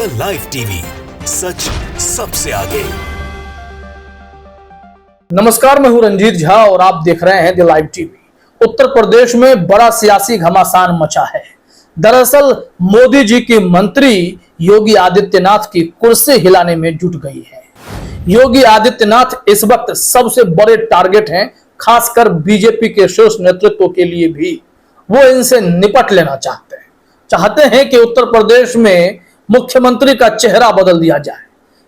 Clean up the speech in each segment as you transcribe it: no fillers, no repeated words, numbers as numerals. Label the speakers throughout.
Speaker 1: The live TV, सच सबसे आगे।
Speaker 2: नमस्कार, मैं हूं रंजीत झा और आप देख रहे हैं the live TV. Uttar Pradesh में बड़ा सियासी घमासान मचा है। दरअसल मोदी जी की मंत्री योगी आदित्यनाथ की कुर्सी हिलाने में जुट गई है। योगी आदित्यनाथ इस वक्त सबसे बड़े टारगेट हैं, खासकर बीजेपी के शीर्ष नेतृत्व के लिए भी। वो इनसे निपट लेना चाहते हैं कि उत्तर प्रदेश में मुख्यमंत्री का चेहरा बदल दिया जाए।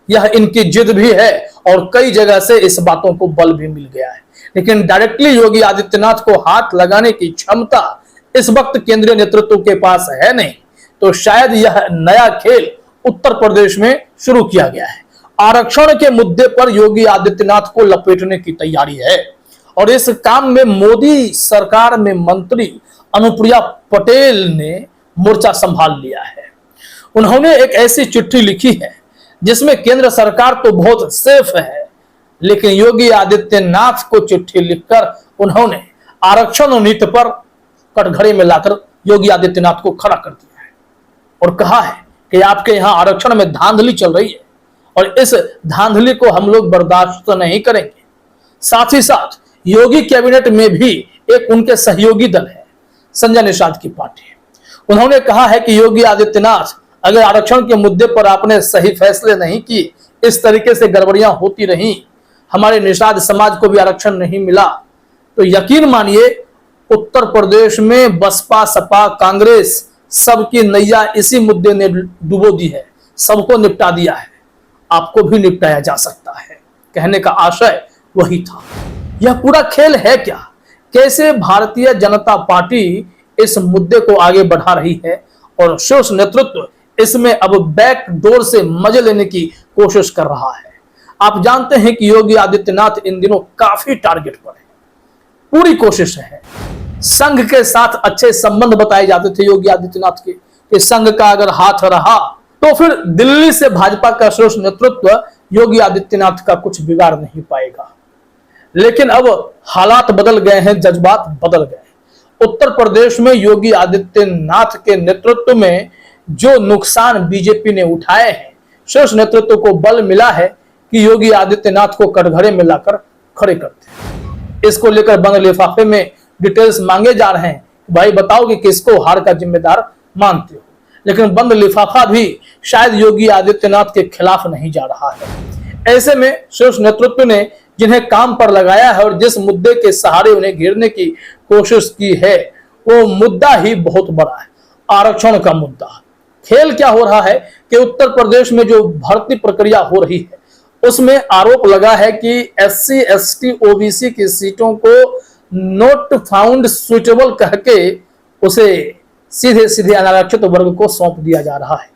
Speaker 2: यह इनकी जिद भी है और कई जगह से इस बातों को बल भी मिल गया है। लेकिन डायरेक्टली योगी आदित्यनाथ को हाथ लगाने की क्षमता इस वक्त केंद्रीय नेतृत्व के पास है नहीं, तो शायद यह नया खेल उत्तर प्रदेश में शुरू किया गया है। आरक्षण के मुद्दे पर योगी आदित्यनाथ को लपेटने की तैयारी है और इस काम में मोदी सरकार में मंत्री अनुप्रिया पटेल ने मोर्चा संभाल लिया है। उन्होंने एक ऐसी चिट्ठी लिखी है जिसमें केंद्र सरकार तो बहुत सेफ है, लेकिन योगी आदित्यनाथ को चिट्ठी लिखकर उन्होंने आरक्षण नीति पर कटघरे में लाकर योगी आदित्यनाथ को खड़ा कर दिया है और कहा है कि आपके यहां आरक्षण में धांधली चल रही है और इस धांधली को हम लोग बर्दाश्त नहीं करेंगे। साथ ही साथ योगी कैबिनेट में भी एक उनके सहयोगी दल है, संजय निषाद की पार्टी। उन्होंने कहा है कि योगी आदित्यनाथ, अगर आरक्षण के मुद्दे पर आपने सही फैसले नहीं किए, इस तरीके से गड़बड़ियां होती रही, हमारे निषाद समाज को भी आरक्षण नहीं मिला, तो यकीन मानिए उत्तर प्रदेश में बसपा, सपा, कांग्रेस सबकी नैया इसी मुद्दे ने डुबो दी है। सबको निपटा दिया है, आपको भी निपटाया जा सकता है। कहने का आशय वही था। यह पूरा खेल है क्या? कैसे भारतीय जनता पार्टी इस मुद्दे को आगे बढ़ा रही है और शीर्ष नेतृत्व इसमें अब बैक डोर से मजे लेने की कोशिश कर रहा है। आप जानते हैं कि योगी आदित्यनाथ इन दिनों काफी टारगेट पर है। पूरी कोशिश है। संघ के साथ अच्छे संबंध बताए जाते थे योगी आदित्यनाथ के, कि संघ का अगर हाथ रहा तो फिर दिल्ली से भाजपा का शीर्ष नेतृत्व योगी आदित्यनाथ का कुछ बिगाड़ नहीं पाएगा। लेकिन अब हालात बदल गए हैं, जज्बात बदल गए। उत्तर प्रदेश में योगी आदित्यनाथ के नेतृत्व में जो नुकसान बीजेपी ने उठाए हैं, शीर्ष नेतृत्व को बल मिला है कि योगी आदित्यनाथ को कटघरे में लाकर खड़े करते हैं। इसको लेकर बंद लिफाफे में डिटेल्स मांगे जा रहे हैं। भाई बताओ कि किसको हार का जिम्मेदार मानते हो। लेकिन बंद लिफाफा भी शायद योगी आदित्यनाथ के खिलाफ नहीं जा रहा है। ऐसे में शीर्ष नेतृत्व ने जिन्हें काम पर लगाया है और जिस मुद्दे के सहारे उन्हें घेरने की कोशिश की है, वो मुद्दा ही बहुत बड़ा है, आरक्षण का मुद्दा। खेल क्या हो रहा है कि उत्तर प्रदेश में जो भर्ती प्रक्रिया हो रही है उसमें आरोप लगा है कि SC, ST, OBC की सीटों को नॉट फाउंड सुटेबल कह के उसे सीधे सीधे अनारक्षित वर्ग को सौंप दिया जा रहा है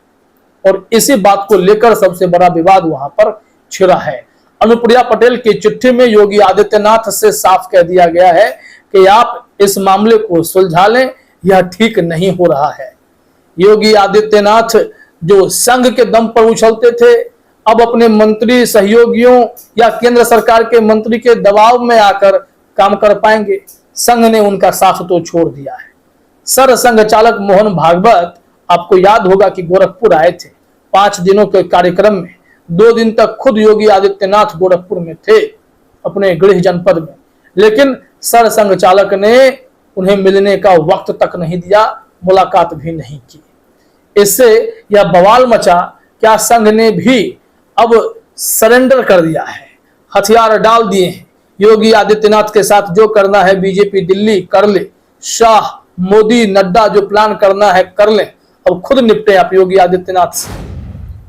Speaker 2: और इसी बात को लेकर सबसे बड़ा विवाद वहां पर छिड़ा है। अनुप्रिया पटेल की चिट्ठी में योगी आदित्यनाथ से साफ कह दिया गया है कि आप इस मामले को सुलझा लें, यह ठीक नहीं हो रहा है। योगी आदित्यनाथ जो संघ के दम पर उछलते थे, अब अपने मंत्री सहयोगियों या केंद्र सरकार के मंत्री के दबाव में आकर काम कर पाएंगे। संघ ने उनका साथ तो छोड़ दिया है। सर संघ चालक मोहन भागवत, आपको याद होगा कि गोरखपुर आए थे 5 दिनों के कार्यक्रम में। 2 दिन तक खुद योगी आदित्यनाथ गोरखपुर में थे अपने गृह जनपद में, लेकिन सर संघ चालक ने उन्हें मिलने का वक्त तक नहीं दिया, मुलाकात भी नहीं की। इससे यह बवाल मचा, क्या संघ ने भी अब सरेंडर कर दिया है, हथियार डाल दिए हैं। योगी आदित्यनाथ के साथ जो करना है बीजेपी दिल्ली कर ले, शाह, मोदी, नड्डा जो प्लान करना है कर ले, अब खुद निपटे आप योगी आदित्यनाथ से।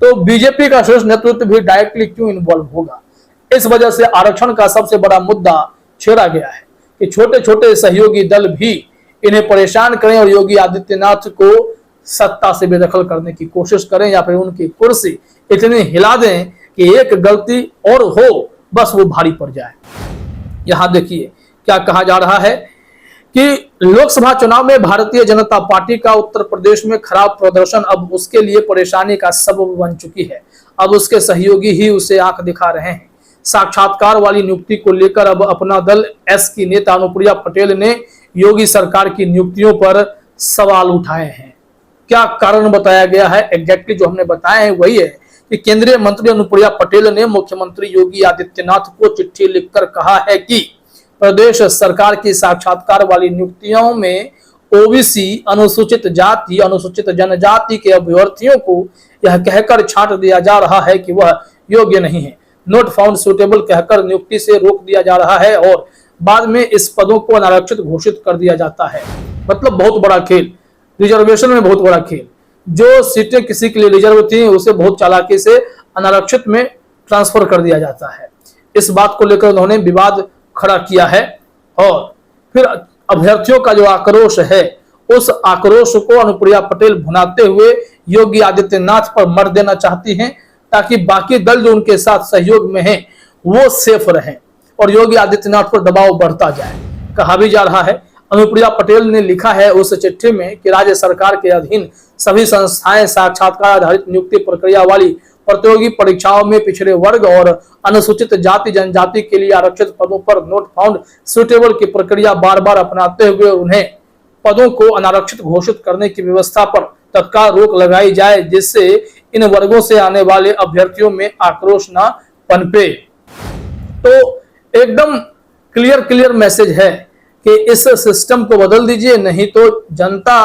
Speaker 2: तो बीजेपी का शीर्ष नेतृत्व भी डायरेक्टली क्यों इन्वॉल्व होगा? इस वजह से आरक्षण का सबसे बड़ा मुद्दा छेड़ा गया है कि छोटे छोटे सहयोगी दल भी इन्हें परेशान करें और योगी आदित्यनाथ को सत्ता से बेदखल करने की कोशिश करें या फिर उनकी कुर्सी इतनी हिला दें कि एक गलती और हो बस वो भारी पड़ जाए। यहां देखिए क्या कहा जा रहा है कि लोकसभा चुनाव में भारतीय जनता पार्टी का उत्तर प्रदेश में खराब प्रदर्शन अब उसके लिए परेशानी का सबब बन चुकी है। अब उसके सहयोगी ही उसे आंख दिखा रहे हैं। साक्षात्कार वाली नियुक्ति को लेकर अब अपना दल एस की नेता अनुप्रिया पटेल ने योगी सरकार की नियुक्तियों पर सवाल उठाए हैं। क्या कारण बताया गया है, एग्जैक्टली जो हमने बताया है वही है कि केंद्रीय मंत्री अनुप्रिया पटेल ने मुख्यमंत्री योगी आदित्यनाथ को चिट्ठी लिखकर कहा है कि प्रदेश सरकार की साक्षात्कार वाली नियुक्तियों में ओबीसी, अनुसूचित जाति, अनुसूचित जनजाति के अभ्यर्थियों को यह कहकर छांट दिया जा रहा है कि वह योग्य नहीं है, नॉट फाउंड सुटेबल कहकर नियुक्ति से रोक दिया जा रहा है और बाद में इस पदों को अनारक्षित घोषित कर दिया जाता है। मतलब बहुत बड़ा खेल, रिजर्वेशन में बहुत बड़ा खेल। जो सीटें किसी के लिए रिजर्व थी उसे बहुत चालाकी से अनारक्षित में ट्रांसफर कर दिया जाता है। इस बात को लेकर उन्होंने विवाद खड़ा किया है और फिर अभ्यर्थियों का जो आक्रोश है उस आक्रोश को अनुप्रिया पटेल भुनाते हुए योगी आदित्यनाथ पर मर देना चाहती हैं ताकि बाकी दल जो उनके साथ सहयोग में हैं वो सेफ रहें और योगी आदित्यनाथ पर दबाव बढ़ता जाए। कहा भी जा रहा है, अनुप्रिया पटेल ने लिखा है उस चिट्ठी में कि राज्य सरकार के अधीन सभी संस्थाएं साक्षात्कार आधारित नियुक्ति प्रक्रिया वाली प्रतियोगी परीक्षाओं में पिछड़े वर्ग और अनुसूचित जाति जनजाति के लिए आरक्षित पदों पर नोट फाउंड सुटेबल की प्रक्रिया बार बार अपनाते हुए उन्हें पदों को अनारक्षित घोषित करने की व्यवस्था पर तत्काल रोक लगाई जाए, जिससे इन वर्गों से आने वाले अभ्यर्थियों में आक्रोश न पनपे। तो एकदम क्लियर मैसेज है कि इस सिस्टम को बदल दीजिए, नहीं तो जनता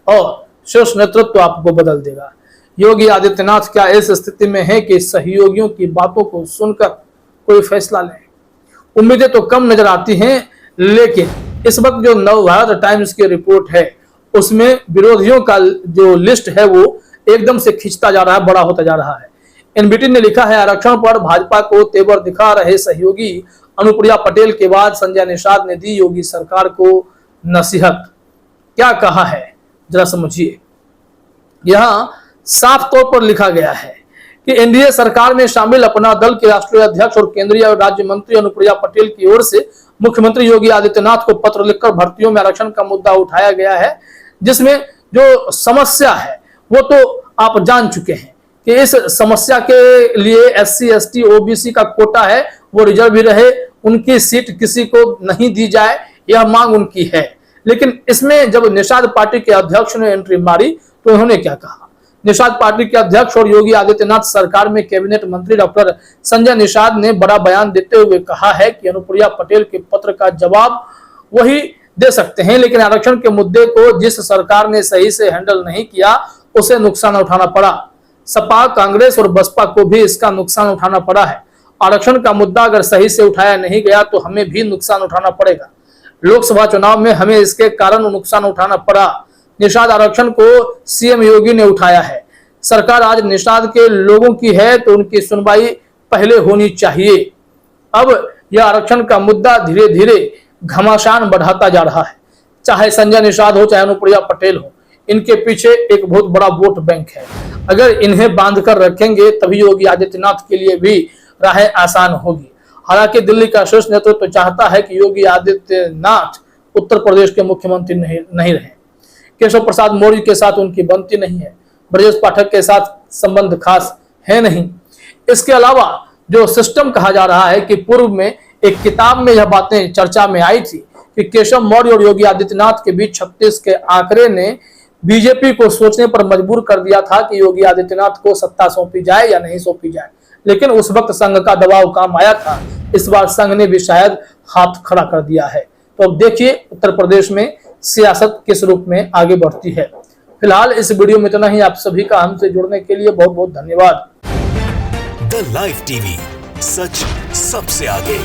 Speaker 2: और शीर्ष नेतृत्व आपको बदल देगा। योगी आदित्यनाथ क्या इस स्थिति में है कि सहयोगियों की बातों को सुनकर कोई फैसला लें? उम्मीदें तो कम नजर आती हैं, लेकिन इस वक्त जो नवभारत टाइम्स की रिपोर्ट है उसमें विरोधियों का जो लिस्ट है वो एकदम से खिंचता जा रहा है, बड़ा होता जा रहा है। एनबीटी ने लिखा है, आरक्षण पर भाजपा को तेवर दिखा रहे सहयोगी अनुप्रिया पटेल के बाद संजय निषाद ने दी योगी सरकार को नसीहत। क्या कहा है जरा समझिए। यहां साफ तौर पर लिखा गया है कि एनडीए सरकार में शामिल अपना दल के राष्ट्रीय अध्यक्ष और केंद्रीय और राज्य मंत्री अनुप्रिया पटेल की ओर से मुख्यमंत्री योगी आदित्यनाथ को पत्र लिखकर भर्तियों में आरक्षण का मुद्दा उठाया गया है, जिसमें जो समस्या है वो तो आप जान चुके हैं कि इस समस्या के लिए एससी एसटी ओबीसी का कोटा है वो रिजर्व भी रहे, उनकी सीट किसी को नहीं दी जाए, यह मांग उनकी है। लेकिन इसमें जब निषाद पार्टी के अध्यक्ष ने एंट्री मारी तो उन्होंने क्या कहा? निषाद पार्टी के अध्यक्ष और योगी आदित्यनाथ सरकार में कैबिनेट मंत्री डॉक्टर संजय निषाद ने बड़ा बयान देते हुए कहा है कि अनुप्रिया पटेल के पत्र का जवाब वही दे सकते हैं, लेकिन आरक्षण के मुद्दे को जिस सरकार ने सही से हैंडल नहीं किया उसे नुकसान उठाना पड़ा। सपा, कांग्रेस और बसपा को भी इसका नुकसान उठाना पड़ा है। आरक्षण का मुद्दा अगर सही से उठाया नहीं गया तो हमें भी नुकसान उठाना पड़ेगा। लोकसभा चुनाव में हमें इसके कारण नुकसान उठाना पड़ा। निषाद आरक्षण को सीएम योगी ने उठाया है। सरकार आज निषाद के लोगों की है तो उनकी सुनवाई पहले होनी चाहिए। अब यह आरक्षण का मुद्दा धीरे धीरे घमासान बढ़ाता जा रहा है। चाहे संजय निषाद हो चाहे अनुप्रिया पटेल हो, इनके पीछे एक बहुत बड़ा वोट बैंक है। अगर इन्हें बांध कर रखेंगे तभी योगी आदित्यनाथ के लिए भी राहें आसान होगी। हालांकि दिल्ली का शीर्ष नेतृत्व चाहता है कि योगी आदित्यनाथ उत्तर प्रदेश के मुख्यमंत्री नहीं रहे। केशव प्रसाद मौर्य के साथ उनकी बनती नहीं है, ब्रजेश पाठक के साथ संबंध खास है नहीं। इसके अलावा जो सिस्टम कहा जा रहा है कि पूर्व में एक किताब में यह बातें चर्चा में आई थी कि केशव मौर्य और योगी आदित्यनाथ के बीच 36 के आंकड़े ने बीजेपी को सोचने पर मजबूर कर दिया था कि योगी आदित्यनाथ को सत्ता सौंपी जाए या नहीं सौंपी जाए। लेकिन उस वक्त संघ का दबाव काम आया था, इस बार संघ ने भी शायद हाथ खड़ा कर दिया है। तो अब देखिए उत्तर प्रदेश में सियासत किस रूप में आगे बढ़ती है। फिलहाल इस वीडियो में इतना ही। आप सभी का हमसे जुड़ने के लिए बहुत बहुत धन्यवाद।
Speaker 1: द लाइव टीवी, सच सबसे आगे।